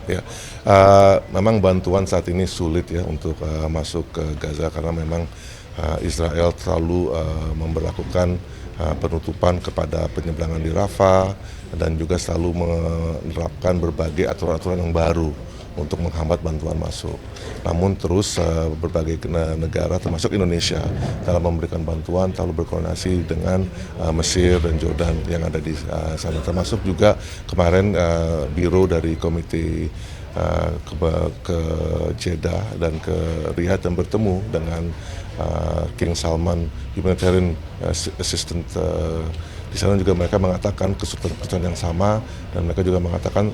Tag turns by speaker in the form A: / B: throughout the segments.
A: Ya, memang bantuan saat ini sulit ya untuk masuk ke Gaza karena memang Israel terlalu memberlakukan penutupan kepada penyeberangan di Rafah dan juga selalu menerapkan berbagai aturan-aturan yang baru untuk menghambat bantuan masuk. Namun terus berbagai negara termasuk Indonesia dalam memberikan bantuan selalu berkoordinasi dengan Mesir dan Jordan yang ada di sana. Termasuk juga kemarin biro dari komite ke Jeddah dan ke Riyadh dan bertemu dengan King Salman Humanitarian Assistant. Di sana juga mereka mengatakan kesulitan yang sama dan mereka juga mengatakan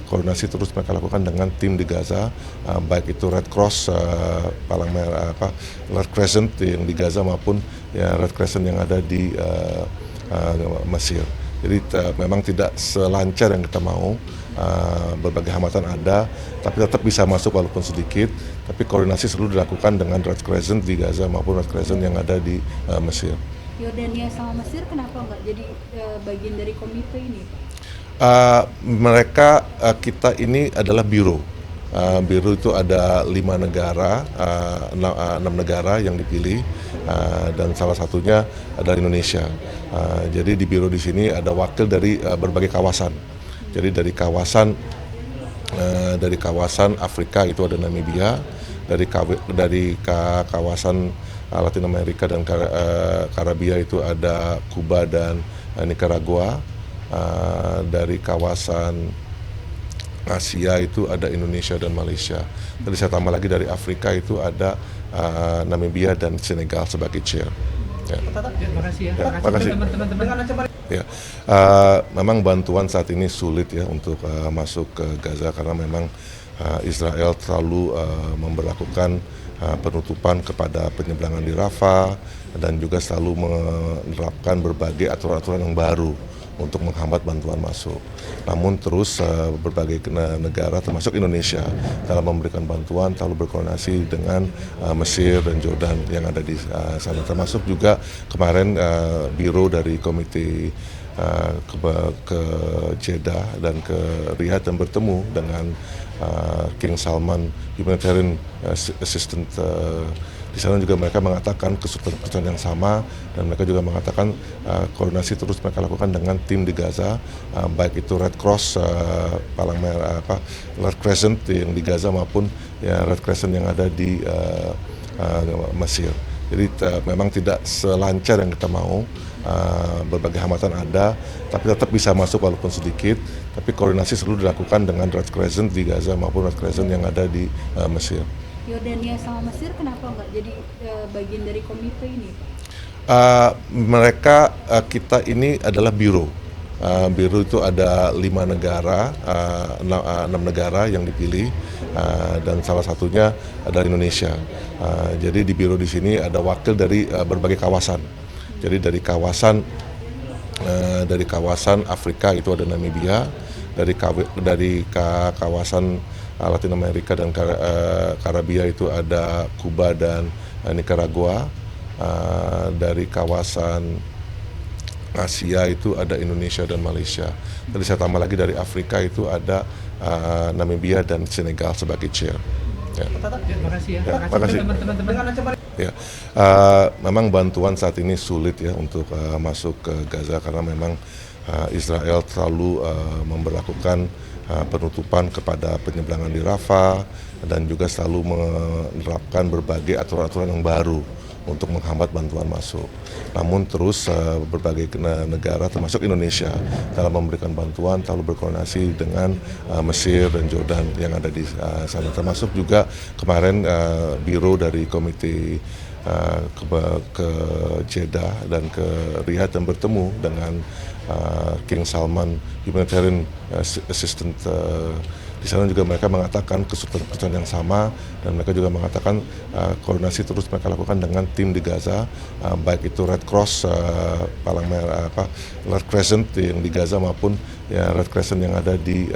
A: koordinasi terus mereka lakukan dengan tim di Gaza, baik itu Red Cross, Palang Merah, Red Crescent yang di Gaza maupun ya, Red Crescent yang ada di Mesir. Jadi memang tidak selancar yang kita mau, berbagai hambatan ada, tapi tetap bisa masuk walaupun sedikit. Tapi koordinasi selalu dilakukan dengan Red Crescent di Gaza maupun Red Crescent yang ada di Mesir.
B: Yordania sama Mesir kenapa nggak jadi bagian dari komite ini?
A: Kita ini adalah biro. Biro itu ada 5 negara, 6 negara yang dipilih, dan salah satunya adalah Indonesia. Jadi di biro di sini ada wakil dari berbagai kawasan. Jadi dari kawasan Afrika itu ada Namibia, dari kawasan Latin Amerika dan Karibia itu ada Kuba dan Nicaragua. Dari kawasan Asia itu ada Indonesia dan Malaysia. Tadi saya tambah lagi dari Afrika itu ada Namibia dan Senegal sebagai chair. Ya.
C: Terima kasih ya.
A: Ya, makasih.
C: Teman-teman.
A: Ya, memang bantuan saat ini sulit ya untuk masuk ke Gaza karena memang Israel terlalu memberlakukan penutupan kepada penyeberangan di Rafah dan juga selalu menerapkan berbagai aturan-aturan yang baru untuk menghambat bantuan masuk. Namun terus berbagai negara termasuk Indonesia dalam memberikan bantuan selalu berkoordinasi dengan Mesir dan Jordan yang ada di sana. Termasuk juga kemarin biro dari komite ke Jeddah dan ke Riyadh dan bertemu dengan King Salman Humanitarian Assistant. Di sana juga mereka mengatakan kesulitan yang sama dan mereka juga mengatakan koordinasi terus mereka lakukan dengan tim di Gaza, baik itu Red Cross, Palang Merah, Red Crescent yang di Gaza maupun ya, Red Crescent yang ada di Mesir. Jadi memang tidak selancar yang kita mau, berbagai hambatan ada, tapi tetap bisa masuk walaupun sedikit. Tapi koordinasi selalu dilakukan dengan Red Crescent di Gaza maupun Red Crescent yang ada di Mesir.
B: Yordania sama Mesir kenapa nggak jadi bagian dari komite ini?
A: Kita ini adalah biro. Biro itu ada 5 negara, 6 negara yang dipilih, dan salah satunya adalah Indonesia. Jadi di biro di sini ada wakil dari berbagai kawasan. Jadi dari kawasan Afrika itu ada Namibia, dari kawasan Latin Amerika dan Karibia itu ada Kuba dan Nicaragua. Dari kawasan Asia itu ada Indonesia dan Malaysia. Tadi saya tambah lagi dari Afrika itu ada Namibia dan Senegal sebagai chair. Ya.
C: Terima kasih ya.
A: Ya, makasih.
C: Teman-teman.
A: Ya, memang bantuan saat ini sulit ya untuk masuk ke Gaza karena memang Israel terlalu memberlakukan penutupan kepada penyeberangan di Rafah dan juga selalu menerapkan berbagai aturan-aturan yang baru untuk menghambat bantuan masuk. Namun terus berbagai negara termasuk Indonesia dalam memberikan bantuan selalu berkoordinasi dengan Mesir dan Jordan yang ada di sana. Termasuk juga kemarin biro dari komite ke Jeddah dan ke Riyadh dan bertemu dengan King Salman Humanitarian Assistant. Di sana juga mereka mengatakan kesulitan yang sama dan mereka juga mengatakan koordinasi terus mereka lakukan dengan tim di Gaza, baik itu Red Cross, Palang Merah, Red Crescent yang di Gaza maupun ya, Red Crescent yang ada di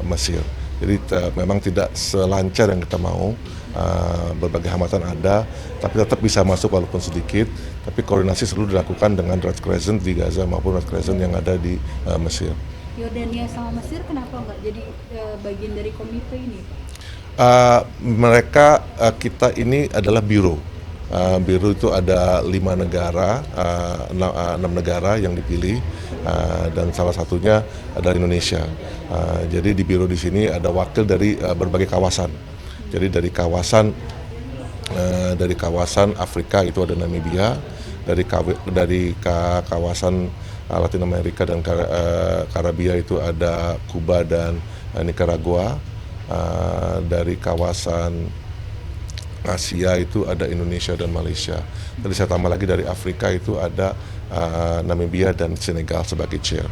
A: Mesir. Jadi memang tidak selancar yang kita mau, berbagai hambatan ada, tapi tetap bisa masuk walaupun sedikit. Tapi koordinasi selalu dilakukan dengan Red Crescent di Gaza maupun Red Crescent yang ada di Mesir.
B: Yordania sama Mesir kenapa nggak jadi bagian dari komite ini, Pak?
A: Kita ini adalah biro. Biro itu ada 5 negara, 6 negara yang dipilih, dan salah satunya adalah Indonesia. Jadi di biro di sini ada wakil dari berbagai kawasan. Jadi dari kawasan Afrika itu ada Namibia, dari kawasan Latin Amerika dan Karibia itu ada Kuba dan Nicaragua. Dari kawasan Asia itu ada Indonesia dan Malaysia. Tadi saya tambah lagi dari Afrika itu ada Namibia dan Senegal sebagai chair.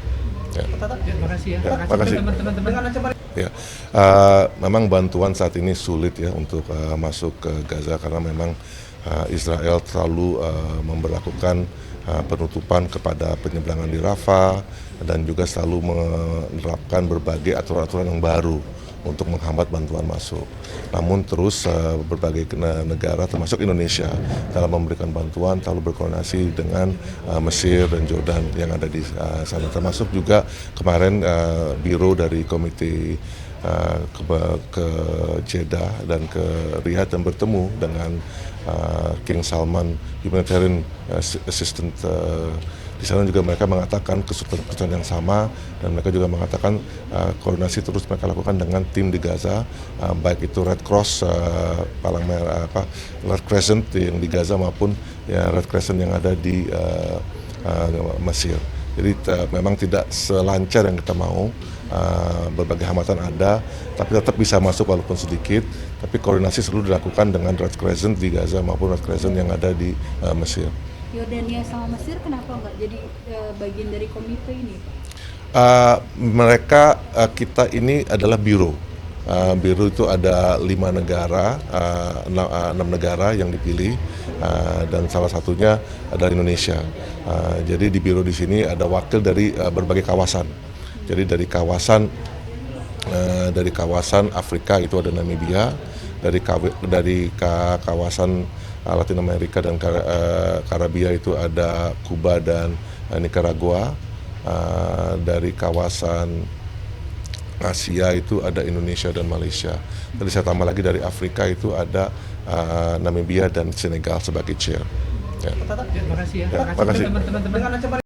A: Ya.
C: Terima kasih ya.
A: Ya, makasih.
C: Teman-teman.
A: Ya, memang bantuan saat ini sulit ya untuk masuk ke Gaza karena memang Israel terlalu memberlakukan penutupan kepada penyeberangan di Rafah dan juga selalu menerapkan berbagai aturan-aturan yang baru untuk menghambat bantuan masuk. Namun terus berbagai negara termasuk Indonesia dalam memberikan bantuan selalu berkoordinasi dengan Mesir dan Jordan yang ada di sana. Termasuk juga kemarin biro dari komite ke Jeddah dan ke Riyadh dan bertemu dengan King Salman Humanitarian Assistant. Di sana juga mereka mengatakan kesulitan yang sama dan mereka juga mengatakan koordinasi terus mereka lakukan dengan tim di Gaza, baik itu Red Cross, Palang Merah, Red Crescent yang di Gaza maupun ya Red Crescent yang ada di Mesir. Jadi memang tidak selancar yang kita mau, berbagai hambatan ada, tapi tetap bisa masuk walaupun sedikit. Tapi koordinasi selalu dilakukan dengan Red Crescent di Gaza maupun Red Crescent yang ada di Mesir.
B: Yordania sama Mesir kenapa nggak jadi bagian dari komite ini, Pak?
A: Kita ini adalah biro. Biro itu ada 5 negara, 6 negara yang dipilih, dan salah satunya adalah Indonesia. Jadi di biro di sini ada wakil dari berbagai kawasan. Jadi dari kawasan Afrika itu ada Namibia, dari kawasan Latin Amerika dan Karibia itu ada Kuba dan Nicaragua. Dari kawasan Asia itu ada Indonesia dan Malaysia. Tadi saya tambah lagi dari Afrika itu ada Namibia dan Senegal sebagai chair. Ya.
C: Terima kasih ya.
A: Ya, makasih.
C: Teman-teman.